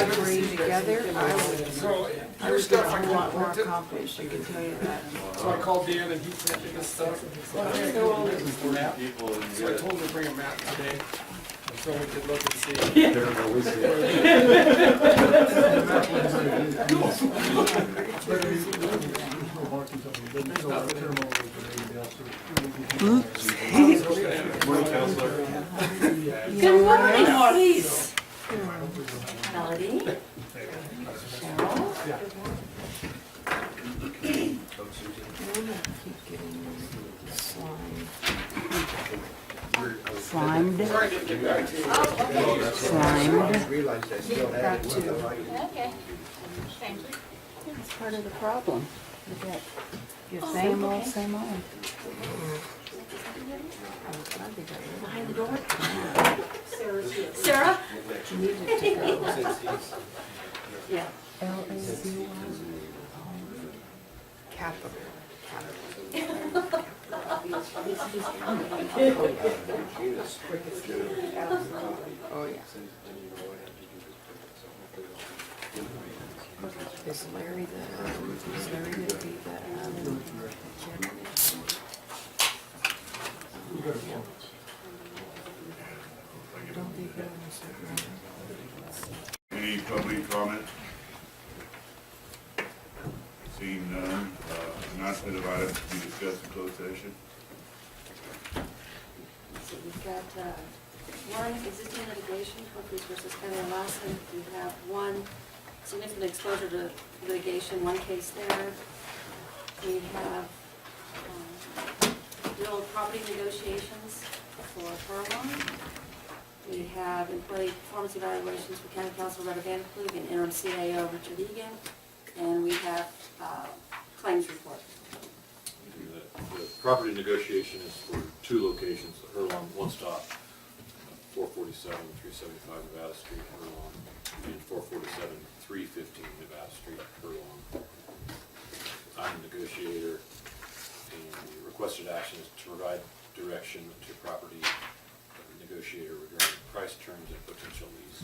agree together, I would, So, I your would stuff, get I a whole lot couldn't more print it, accomplished, I can tell you that. so I called Dan and he printed this stuff. Well, I didn't know all this was map, so I told him to bring a map today, so we could look and see. Good morning, Maurice. Melody. Cheryl. Slimed, Sorry I didn't get back to you. slimed, Realized I still had it. Okay. Thank you. that's part of the problem. You get your Oh, same okay. old, same old. Behind the door. Sarah? Yeah. L-A-C-Y. Capital. Oh, yeah. Is Larry gonna be the, chairman? Don't they go in a certain order? Any public comment? Seeing none, announcement of items to be discussed in closed session. So we've got one existing litigation, Humphreys versus County of Lassen. We have one significant exposure to litigation, one case there. We have real property negotiations for furlong. We have employee performance evaluations for County Council Retta Van Klug and interim CAO Richard Egan. And we have claims report. The property negotiation is for two locations, Hurlong, one stop, 447, 375 Nevada Street, Hurlong, and 447, 315 Nevada Street, Hurlong. I'm the negotiator, and the requested action is to provide direction to property negotiator regarding price terms and potential lease.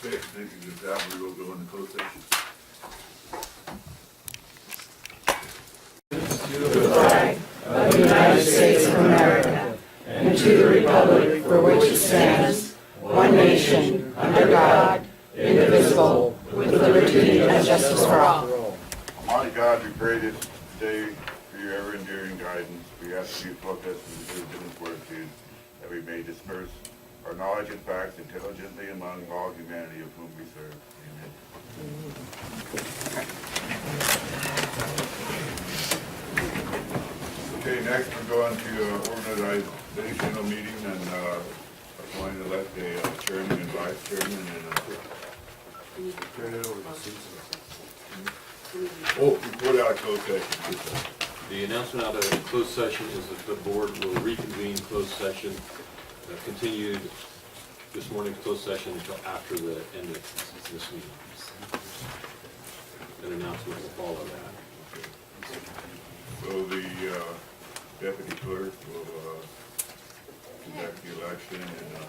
Okay, thank you, with that, we will go into closed session. To the flag of the United States of America and to the republic for which it stands, one nation, under God, indivisible, with liberty and justice for all. Almighty God, we pray this day for your ever-enduring guidance. We ask you to help us in the business fortitude, that we may disperse our knowledge and facts intelligently among all humanity of whom we serve. Amen. Okay, next we're going to organizational meeting and going to elect a chairman and vice chairman and turn it over to Susan. Oh, report out of closed session. The announcement out of closed session is that the board will reconvene closed session, continued this morning's closed session until after the end of this meeting. An announcement will follow that. So the deputy clerk will conduct the election, and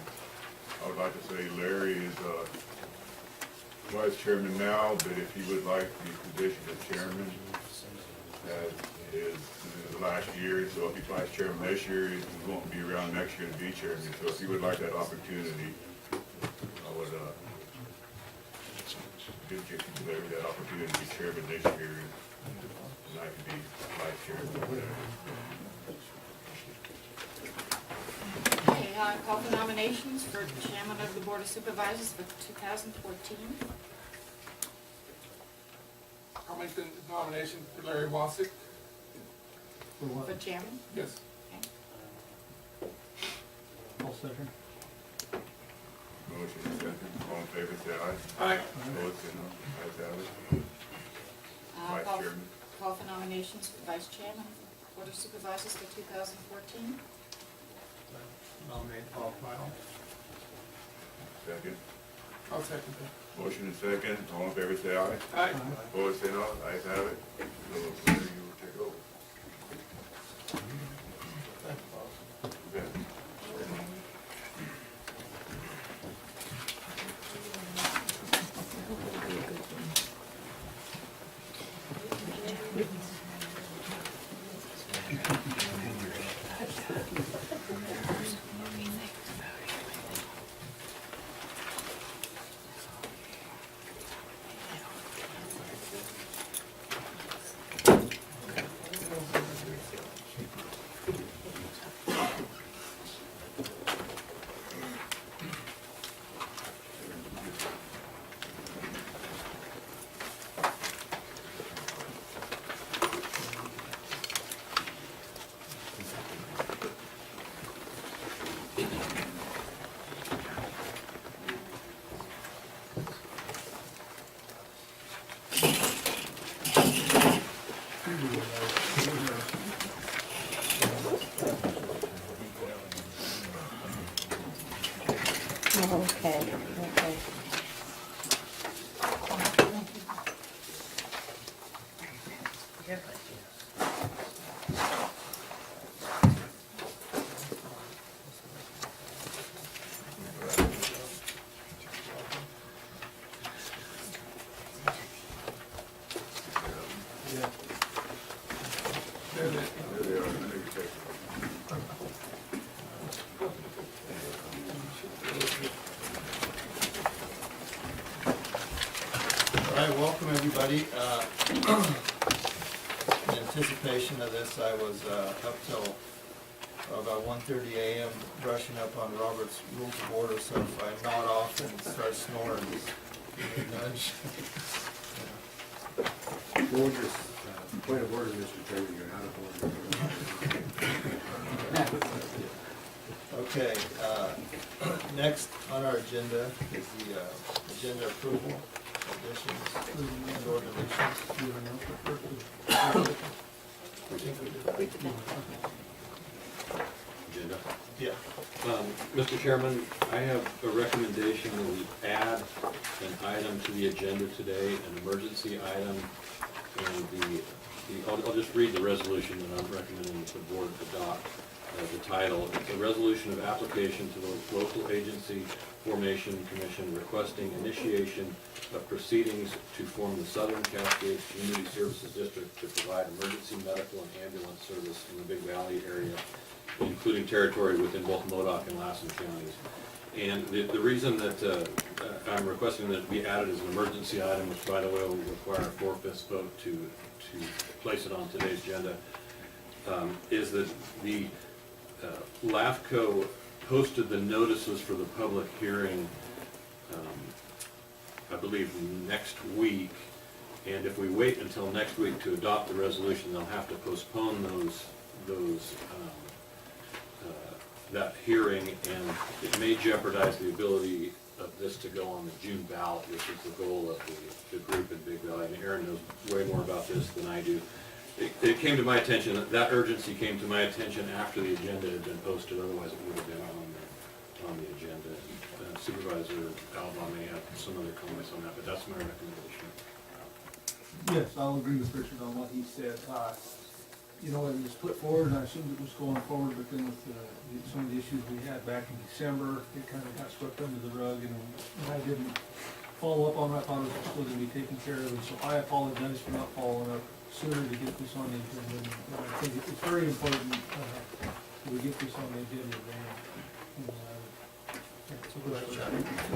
I would like to say Larry is vice chairman now, but if he would like the position of chairman, that is the last year, so if he's vice chairman this year, he won't be around next year to be chairman. So if he would like that opportunity, I would give Larry that opportunity to be chairman this year, and I could be vice chairman. Okay, call for nominations for chairman of the Board of Supervisors for 2014. I'll make the nomination for Larry Wassick. For chairman? Yes. I'll second. Motion is second. All in favor, say aye. Aye. Opposed, say no. Ayes have it. Vice Call chairman. for nominations for vice chairman of the Board of Supervisors for 2014. Nominate Paul Pyle. Second. I'll second that. Motion is second. All in favor, say aye. Aye. Opposed, say no. Ayes have it. So, Larry, you will take over. Okay. right, welcome everybody. In anticipation of this, I was up till about 1:30 a.m. brushing up on Robert's Rules of Order, so if I nod off and start snoring, just give me a nudge. Point of order, Mr. Chairman, you're out of order. Okay, next on our agenda is the agenda approval, additions, and or deletions. Agenda. Yeah. Mr. Chairman, I have a recommendation that we add an item to the agenda today, an emergency item, and I'll just read the resolution that I'm recommending that the board adopt. The title, it's a resolution of application to the local agency formation commission requesting initiation of proceedings to form the Southern Cascades Community Services District to provide emergency medical and ambulance service in the Big Valley area, including territory within both Modoc and Lassen counties. And the reason that I'm requesting that it be added as an emergency item, which by the way will require a 4/5 vote to place it on today's agenda, is that the LAFCO posted the notices for the public hearing, I believe next week, and if we wait until next week to adopt the resolution, they'll have to postpone that hearing, and it may jeopardize the ability of this to go on the June ballot, which is the goal of the group in Big Valley. And Aaron knows way more about this than I do. It came to my attention, that urgency came to my attention after the agenda had been posted, otherwise it would have been on the agenda. Supervisor Alba may have some other comments on that, but that's my recommendation. Yes, I'll agree with Richard on what he said. You know, it was put forward, and I assumed it was going forward, but then with some of the issues we had back in December, it kind of got swept under the rug, and I didn't follow up on it. I thought it was still going to be taken care of, and so I apologize for not following up sooner to get this on the agenda. And I think it's very important that we get this on the agenda.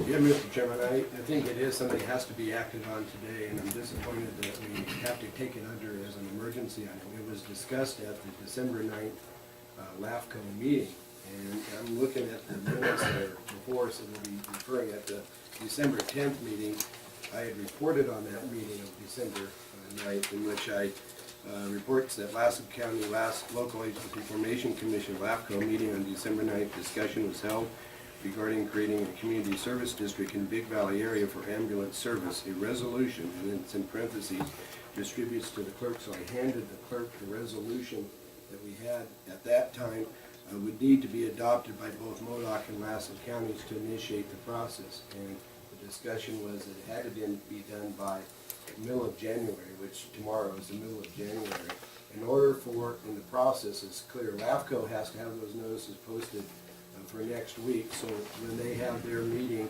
Yeah, Mr. Chairman, I think it is something that has to be acted on today, and I'm disappointed that we have to take it under as an emergency item. It was discussed at the December 9th LAFCO meeting, and I'm looking at the minutes that are before, so we'll be referring at the December 10th meeting. I had reported on that meeting of December 9th, in which I reports that Lassen County Local Agency Formation Commission LAFCO meeting on December 9th, discussion was held regarding creating a community service district in Big Valley area for ambulance service. A resolution, and then it's in parentheses, distributes to the clerk. So I handed the clerk the resolution that we had at that time would need to be adopted by both Modoc and Lassen counties to initiate the process. And the discussion was that it had to be done by the middle of January, which tomorrow is the middle of January. In order for, in the process is clear, LAFCO has to have those notices posted for next week, so when they have their meeting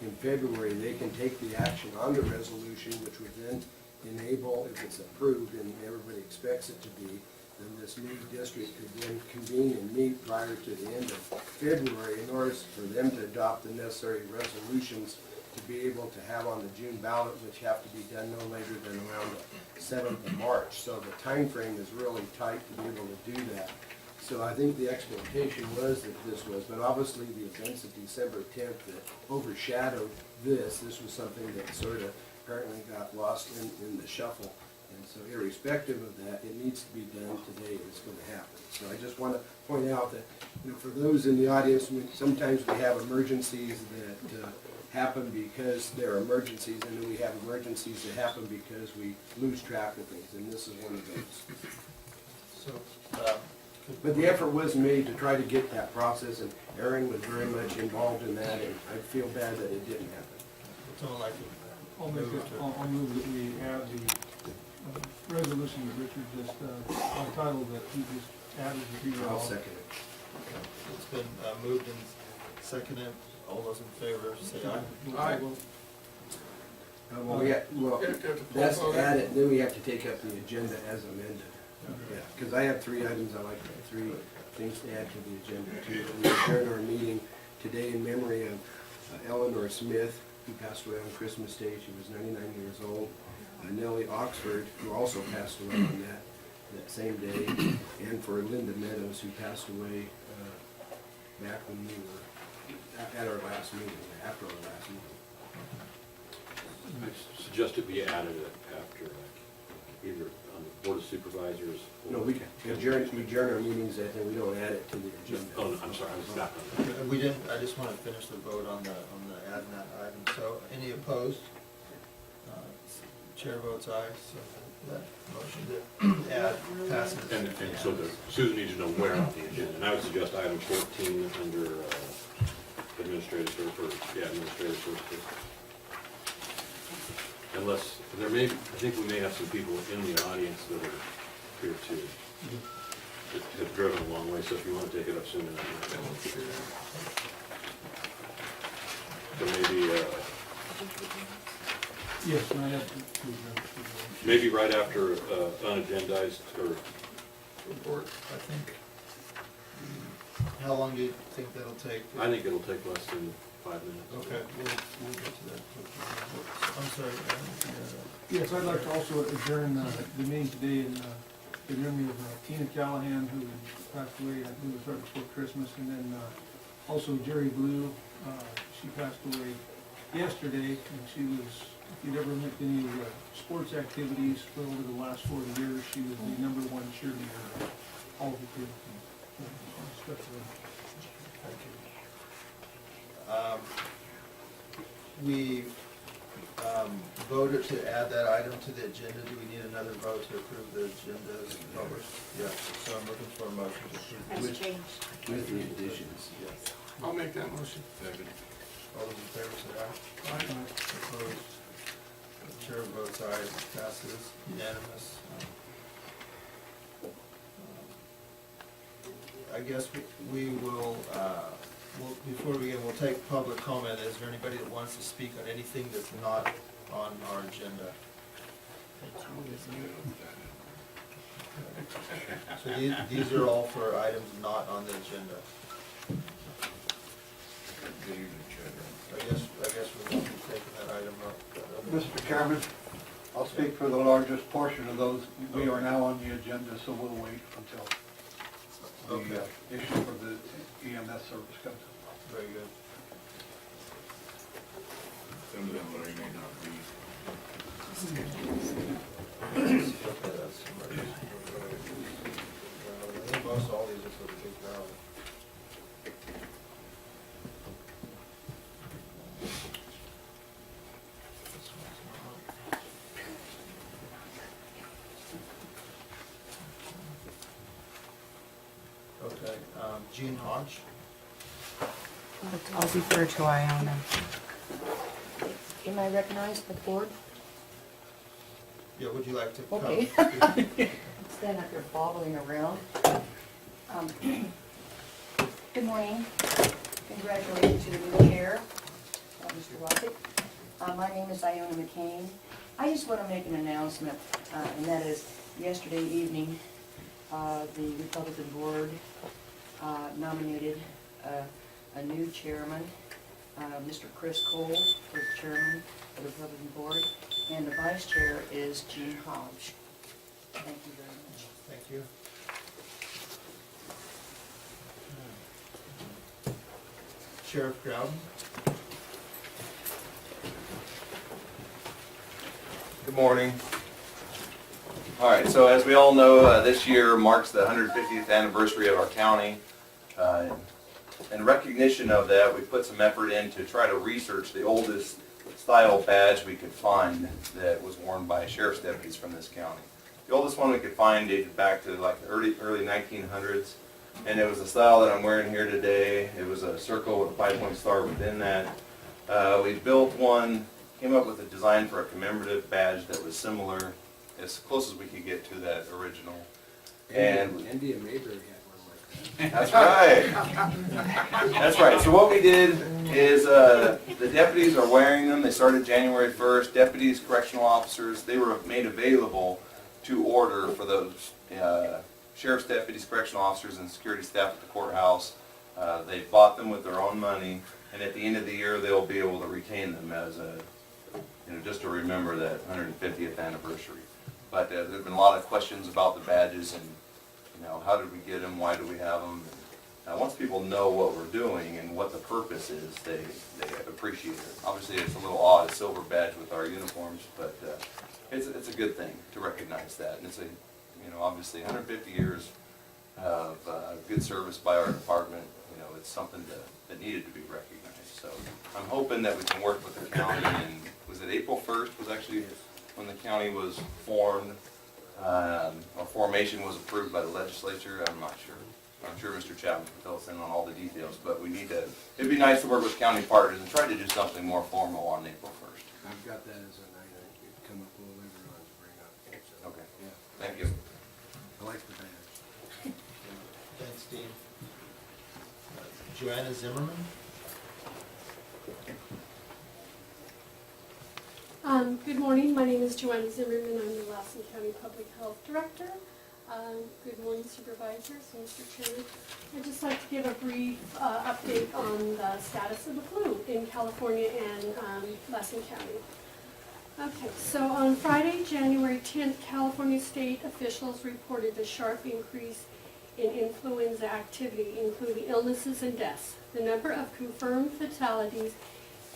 in February, they can take the action on the resolution, which would then enable, if it's approved, and everybody expects it to be, then this new district could then convene and meet prior to the end of February in order for them to adopt the necessary resolutions to be able to have on the June ballot, which have to be done no later than around the 7th of March. So the time frame is really tight to be able to do that. So I think the expectation was that this was, but obviously the events of December 10th that overshadowed this was something that sort of apparently got lost in the shuffle. And so irrespective of that, it needs to be done today if it's going to happen. So I just want to point out that, you know, for those in the audience, sometimes we have emergencies that happen because they're emergencies, and then we have emergencies that happen because we lose track of things, and this is one of those. So, But the effort was made to try to get that process, and Aaron was very much involved in that, and I feel bad that it didn't happen. someone like to I'll move that we add the resolution that Richard just, on title that he just added to the. I'll second it. It's been moved and seconded. All those in favor say aye. Aye. That's added, then we have to take up the agenda as amended. Yeah, because I have 3 items, I like 3 things to add to the agenda too. We adjourn our meeting today in memory of Eleanor Smith, who passed away on Christmas Day. She was 99 years old. Nellie Oxford, who also passed away on that same day. And for Linda Meadows, who passed away back when we were at our last meeting, after our last meeting. I suggest it be added after, either on the Board of Supervisors. No, we adjourn our meetings, and we don't add it to the agenda. Oh, I'm sorry, I was back on that. We didn't, I just want to finish the vote on the adding that item. So, any opposed? Chair votes aye, so that motion to add passes. And so Susan needs to know where on the agenda, and I would suggest item 14 under administrative services, administrative services. Unless, there may, I think we may have some people in the audience that are here too, that have driven a long way, so if you want to take it up soon enough. So maybe, Yes, and I have to. maybe right after unagendized, or Report, I think. How long do you think that'll take? I think it'll take less than 5 minutes. Okay, we'll get to that. I'm sorry. Yes, I'd like to also adjourn the meeting today in the memory of Tina Callahan, who passed away, I believe it was right before Christmas, and then also Jerry Blue. She passed away yesterday, and she was, if you'd ever met any sports activities for over the last 40 years, she was the #1 cheerleader of all the kids. We voted to add that item to the agenda. Do we need another vote to approve the agenda as published? Yeah, so I'm looking for a motion to approve. Has changed. With the additions. Yes. I'll make that motion. All those in favor say aye. Opposed? The chair votes aye, passes unanimous. I guess we will, before we begin, we'll take public comment. Is there anybody that wants to speak on anything that's not on our agenda? So these are all for items not on the agenda. I guess we won't be taking that item up. Mr. Chairman, I'll speak for the largest portion of those. We are now on the agenda, so we'll wait until the issue for the EMS service comes up. Very good. Some of them may not be. I think most all these are for the big valve. This one's not. Okay, Gene Hodge. I'll defer to Iona. Am I recognized by the board? Yeah, would you like to come? Okay. Stand up here bobbling around. Good morning. Congratulations to the new chair, Mr. Rossick. My name is Iona McCain. I just want to make an announcement, and that is yesterday evening, the Republican board nominated a new chairman, Mr. Chris Cole, for the chairman of the Republican board, and the vice chair is Gene Hodge. Thank you very much. Thank you. Sheriff Grouden. Good morning. All right, so as we all know, this year marks the 150th anniversary of our county. In recognition of that, we put some effort in to try to research the oldest style badge we could find that was worn by sheriff's deputies from this county. The oldest one we could find dated back to like the early 1900s, and it was the style that I'm wearing here today. It was a circle with a 5-point star within that. We built one, came up with a design for a commemorative badge that was similar, as close as we could get to that original. And Andy and Mayberry had one like that. that's right. That's right. So what we did is the deputies are wearing them. They started January 1st. Deputies, correctional officers, they were made available to order for those sheriff's deputies, correctional officers, and security staff at the courthouse. They bought them with their own money, And at the end of the year, they'll be able to retain them as a, just to remember that 150th anniversary. But there've been a lot of questions about the badges and, how did we get them, why do we have them? Once people know what we're doing and what the purpose is, they appreciate it. Obviously, it's a little odd, a silver badge with our uniforms, but it's a good thing to recognize that. And it's obviously 150 years of good service by our department. It's something that needed to be recognized. So I'm hoping that we can work with the county. And was it April 1st was actually when the county was formed, or formation was approved by the legislature? I'm not sure. I'm sure Mr. Chapman can fill us in on all the details, but it'd be nice to work with county partners and try to do something more formal on April 1st. I've got that as an item to come up a little later on to bring up. So, Okay. yeah. Thank you. I like the badge. Thanks, Steve. Joanna Zimmerman? Good morning, my name is Joanna Zimmerman, I'm the Lassen County Public Health Director. Good morning, Supervisors and Mr. Chairman. I'd just like to give a brief update on the status of the flu in California and Lassen County. Okay, so on Friday, January 10th, California state officials reported a sharp increase in influenza activity, including illnesses and deaths. The number of confirmed fatalities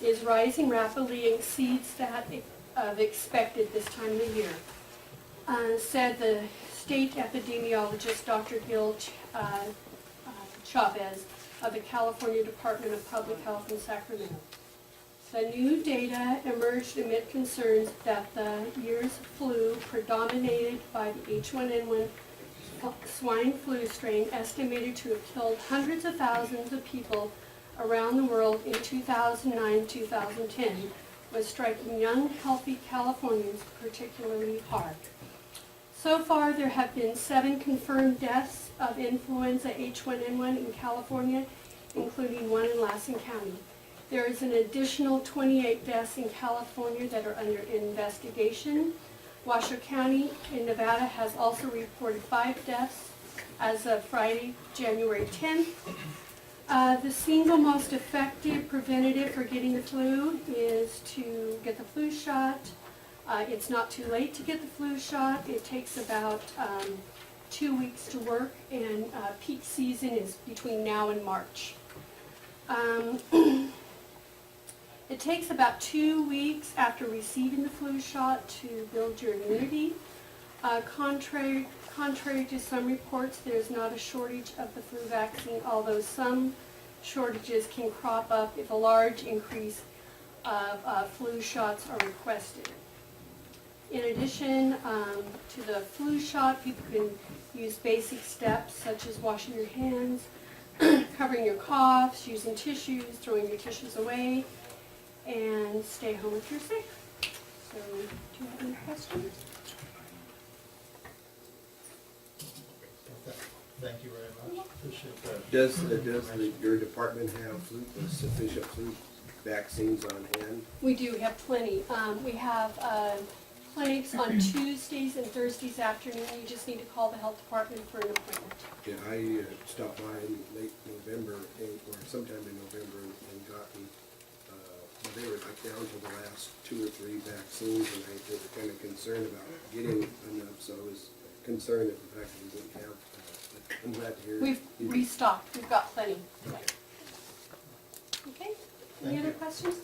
is rising rapidly and exceeds that of expected this time of the year, said the state epidemiologist Dr. Gil Chavez of the California Department of Public Health in Sacramento. The new data emerged amid concerns that the year's flu, predominated by the H1N1 swine flu strain, estimated to have killed hundreds of thousands of people around the world in 2009-2010, was striking young, healthy Californians particularly hard. So far, there have been 7 confirmed deaths of influenza H1N1 in California, including 1 in Lassen County. There is an additional 28 deaths in California that are under investigation. Washoe County in Nevada has also reported 5 deaths as of Friday, January 10th. The single most effective preventative for getting the flu is to get the flu shot. It's not too late to get the flu shot. It takes about 2 weeks to work, and peak season is between now and March. It takes about 2 weeks after receiving the flu shot to build your immunity. Contrary to some reports, there's not a shortage of the flu vaccine, although some shortages can crop up if a large increase of flu shots are requested. In addition to the flu shot, people can use basic steps such as washing your hands, covering your coughs, using tissues, throwing your tissues away, and stay home if you're sick. So, do you have any questions? Thank you very much. Appreciate that. Does your department have sufficient flu vaccines on hand? We do have plenty. We have clinics on Tuesdays and Thursdays afternoon. You just need to call the health department for an appointment. Yeah, I stopped by in late November, or sometime in November, and gotten, they were like down to the last 2 or 3 vaccines, and they were kind of concerned about getting enough, so I was concerned at the fact that we didn't have, I'm glad to hear. We've restocked. We've got plenty. Okay. Okay? Any Thank other you. questions?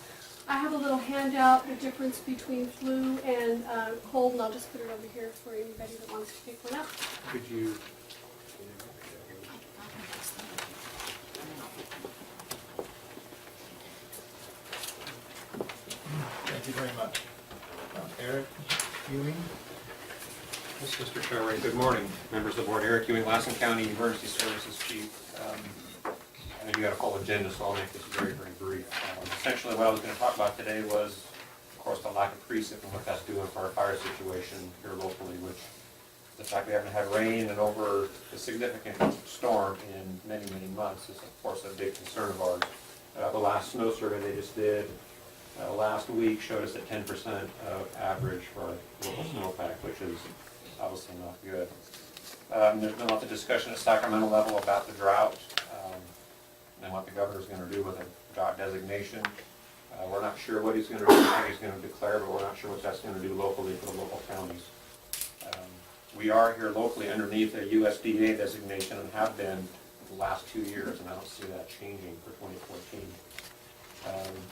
I have a little handout, the difference between flu and cold, and I'll just put it over here for anybody that wants to pick one up. Could you? Thank you very much. Eric Ewing? Yes, Mr. Chairman, good morning. Members of the board, Eric Ewing, Lassen County Emergency Services Chief. I know you got a full agenda, so I'll make this very, very brief. Essentially, what I was going to talk about today was, of course, the lack of precip and what that's doing for our fire situation here locally, which the fact we haven't had rain and over a significant storm in many, many months is, of course, a big concern of ours. The last snow survey they just did last week showed us at 10% of average for our local snowpack, which is obviously not good. There's been lots of discussion at Sacramento level about the drought and what the governor's going to do with dot designation. We're not sure what he's gonna do, what he's gonna declare, but we're not sure what that's gonna do locally for the local counties. We are here locally underneath a USDA designation and have been for the last 2 years, and I don't see that changing for 2014.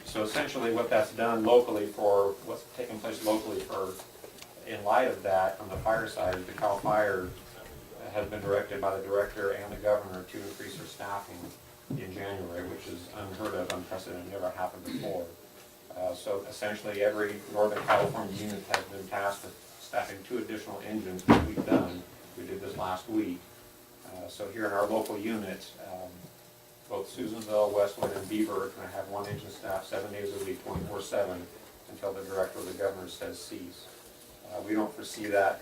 So essentially what that's done locally for, what's taking place locally for, in light of that, on the fire side, the CAL FIRE has been directed by the director and the governor to increase their staffing in January, which is unheard of, unprecedented, never happened before. So essentially every Northern California unit has been tasked with staffing 2 additional engines, which we've done. We did this last week. So here in our local unit, both Susanville, Westwood, and Beaver are going to have 1 engine staff 7 days a week, 24/7, until the director or the governor says cease. We don't foresee that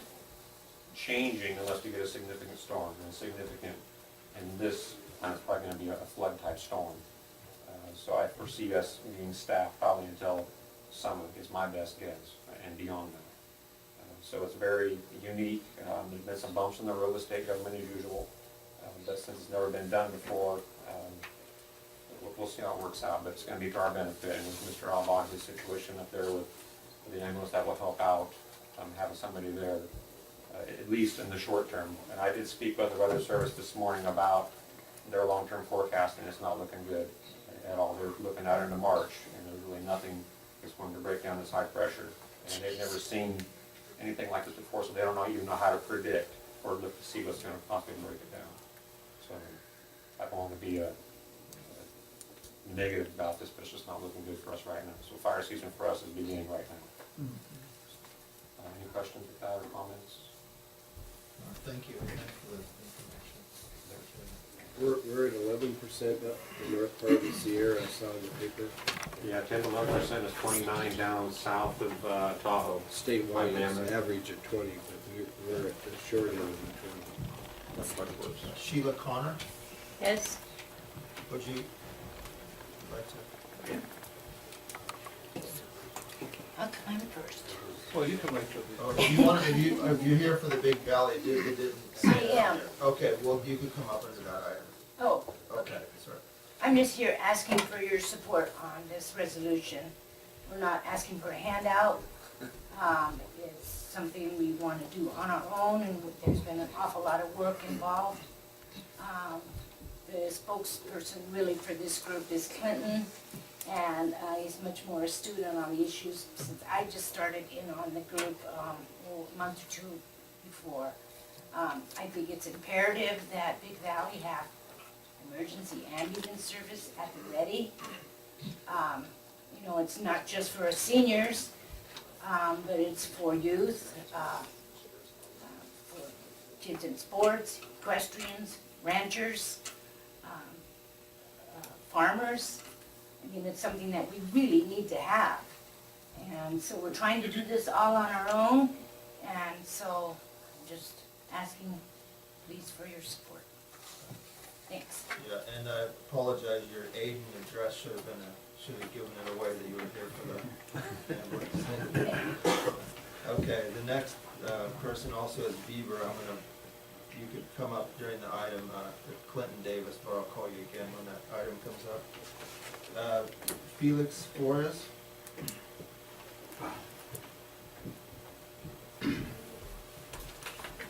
changing unless we get a significant storm, and significant, and this time it's probably going to be a flood type storm. So I foresee us being staffed probably until summer is my best guess, and beyond that. So it's very unique. There's been some bumps in the road with state government as usual, but since it's never been done before, we'll see how it works out, but it's going to be to our benefit. And with Mr. Albach's situation up there with the ambulance, that will help out, having somebody there, at least in the short term. And I did speak with the Weather Service this morning about their long-term forecast, and it's not looking good at all. They're looking out into March, and there's really nothing that's going to break down this high pressure. And they've never seen anything like this before, so they don't even know how to predict or look to see what's going to possibly break it down. So I don't want to be negative about this, but it's just not looking good for us right now. So fire season for us is beginning right now. Any questions or comments? Thank you. Thanks for the information. We're at 11% up the north part of the Sierra, I saw in the paper. Yeah, 10 to 11% is 29 down south of Tahoe. Statewide, it's an average of 20, but we're at the short end of the 20. That's much worse. Sheila Connor, Yes? would you like to? I'll climb first. Well, you can wait till Oh, if you want, if you're here for the big valley, it didn't say I that am. there. Okay, well, you could come up under that item. Oh, Okay, sorry. I'm just here asking for your support on this resolution. We're not asking for a handout. It's something we want to do on our own, and there's been an awful lot of work involved. The spokesperson really for this group is Clinton, and he's much more astute on the issues since I just started in on the group a month or 2 before. I think it's imperative that Big Valley have emergency ambulance service at the ready. You know, it's not just for seniors, but it's for youth, for kids in sports, equestrians, ranchers, farmers. I mean, it's something that we really need to have. And so we're trying to do this all on our own, and so I'm just asking, please, for your support. Thanks. Yeah, and I apologize, your Aiden address should have given it away that you were here for the ambulance. Okay, the next person also is Beaver. You could come up during the item, Clinton Davis, but I'll call you again when that item comes up. Felix Flores.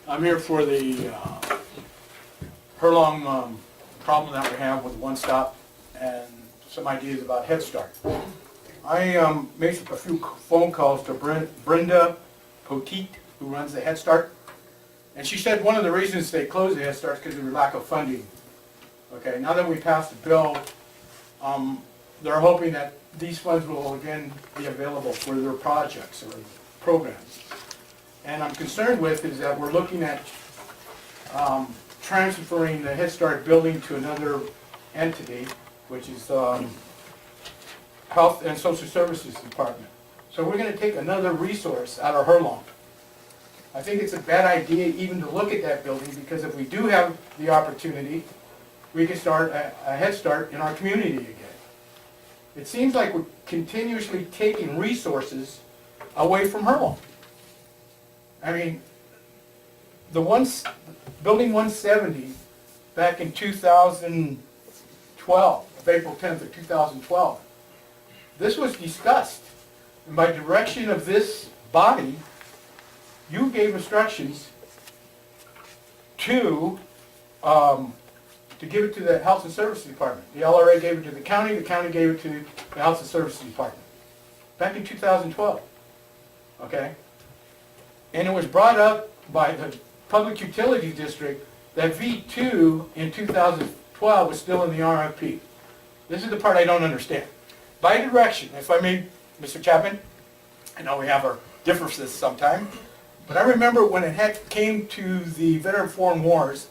I'm here for the Herlong problem that we have with One Stop and some ideas about Head Start. I made a few phone calls to Brenda Poteet, who runs the Head Start, and she said one of the reasons they closed the Head Start is because of the lack of funding. Okay, now that we passed the bill, they're hoping that these funds will again be available for their projects or programs. And I'm concerned with is that we're looking at transferring the Head Start building to another entity, which is Health and Social Services Department. So we're going to take another resource out of Herlong. I think it's a bad idea even to look at that building, because if we do have the opportunity, we can start a Head Start in our community again. It seems like we're continuously taking resources away from Herlong. I mean, building 170 back in 2012 of April 10th of 2012. This was discussed, and by direction of this body, you gave instructions to give it to the Health and Services Department. The LRA gave it to the county gave it to the Health and Services Department. Back in 2012, okay? And it was brought up by the Public Utilities District that V2 in 2012 was still in the RFP. This is the part I don't understand. By direction, if I may, Mr. Chapman, I know we have our differences sometime, but I remember when it came to the Veteran Foreign Wars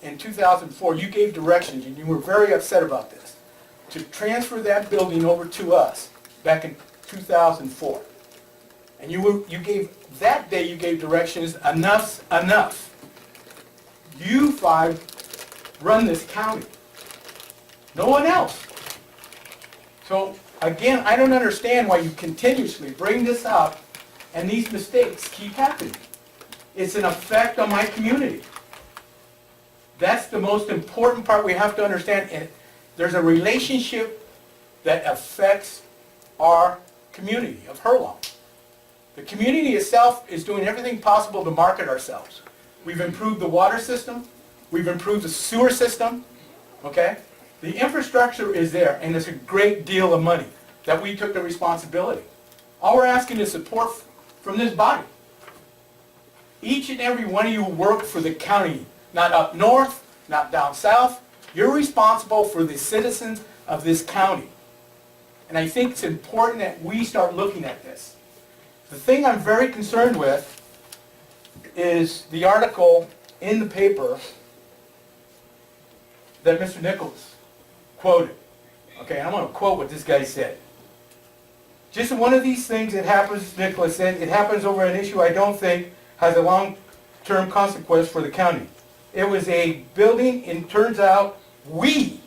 in 2004, you gave directions, and you were very upset about this, to transfer that building over to us back in 2004. And you gave, that day you gave directions, enough's enough. You five run this county. No one else. So again, I don't understand why you continuously bring this up and these mistakes keep happening. It's an effect on my community. That's the most important part we have to understand. And there's a relationship that affects our community of Herlong. The community itself is doing everything possible to market ourselves. We've improved the water system. We've improved the sewer system. Okay? The infrastructure is there, and it's a great deal of money that we took the responsibility. All we're asking is support from this body. Each and every one of you work for the county, not up north, not down south. You're responsible for the citizens of this county. And I think it's important that we start looking at this. The thing I'm very concerned with is the article in the paper that Mr. Nichols quoted. Okay, I'm going to quote what this guy said. Just one of these things that happens, Nicholas said, it happens over an issue I don't think has a long-term consequence for the county. It was a building, and turns out we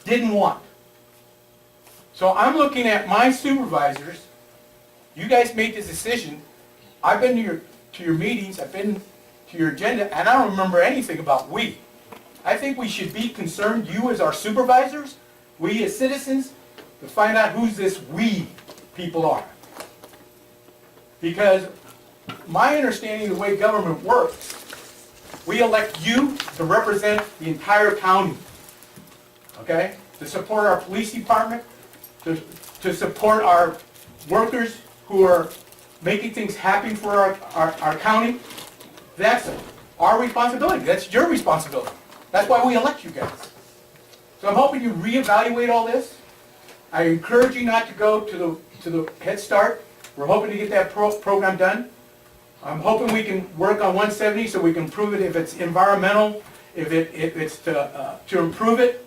didn't want. So I'm looking at my supervisors. You guys made this decision. I've been to your meetings, I've been to your agenda, and I don't remember anything about we. I think we should be concerned, you as our supervisors, we as citizens, to find out who's this we people are. Because my understanding of the way government works, we elect you to represent the entire county, okay? To support our police department, to support our workers who are making things happen for our county. That's our responsibility. That's your responsibility. That's why we elect you guys. So I'm hoping you reevaluate all this. I encourage you not to go to the Head Start. We're hoping to get that program done. I'm hoping we can work on 170 so we can improve it if it's environmental, if it's to improve it,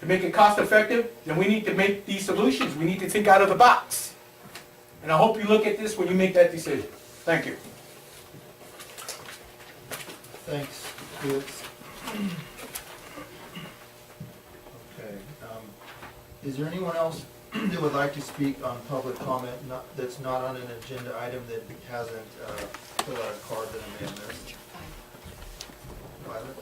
to make it cost effective, then we need to make these solutions. We need to think out of the box. And I hope you look at this when you make that decision. Thank you. Thanks, Felix. Okay, is there anyone else that would like to speak on public comment that's not on an agenda item that hasn't filled out a card that I may have missed? Violet?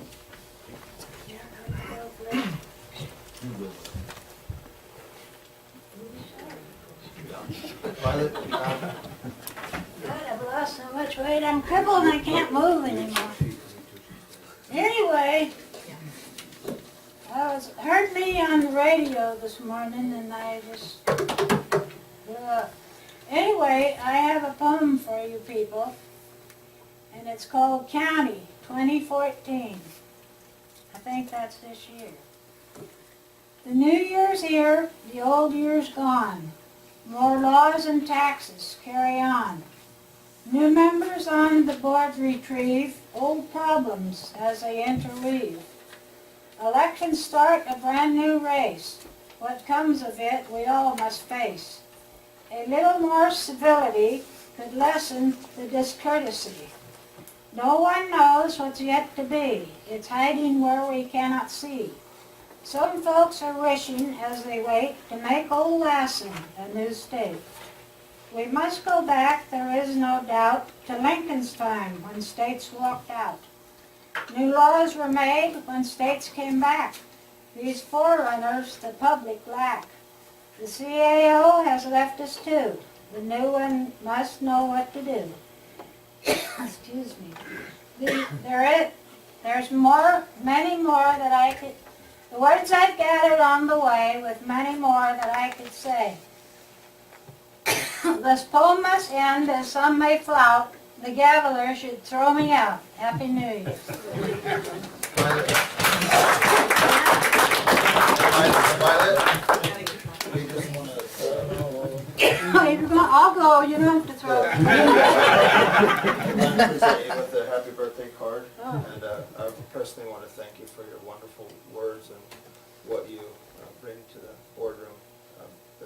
Violet? God, I've lost so much weight, I'm crippled and I can't move anymore. Anyway, heard me on the radio this morning and I just blew up. Anyway, I have a poem for you people, and it's called County 2014. I think that's this year. The new year's here, the old year's gone. More laws and taxes carry on. New members on the board retrieve old problems as they interweave. Elections start a brand new race. What comes of it we all must face. A little more civility could lessen the discourtesy. No one knows what's yet to be. It's hiding where we cannot see. Some folks are wishing as they wait to make old Lassen a new state. We must go back, there is no doubt, to Lincoln's time when states walked out. New laws were made when states came back. These forerunners the public lack. The CAO has left us too. The new one must know what to do. Excuse me. There's many more that I could, the words I've gathered on the way with many more that I could say. This poem must end as some may flout. The gaveler should throw me out. Happy New Year. We just want to, I'll go, you don't have to throw me. present you with a happy birthday card, and I personally want to thank you for your wonderful words and what you bring to the boardroom.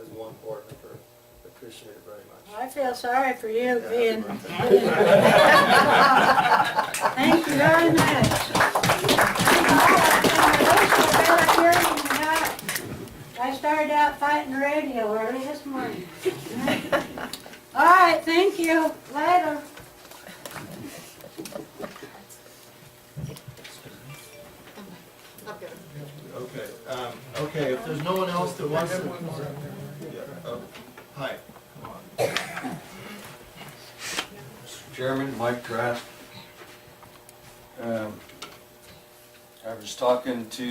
As one board member, appreciate it very much. I feel sorry for you being. Thank you very much. I started out fighting the radio early this morning. All right, thank you. Later. Okay, okay, if there's no one else that wants to. Yeah, hi, come on. Mr. Chairman, Mike Trask. I was talking to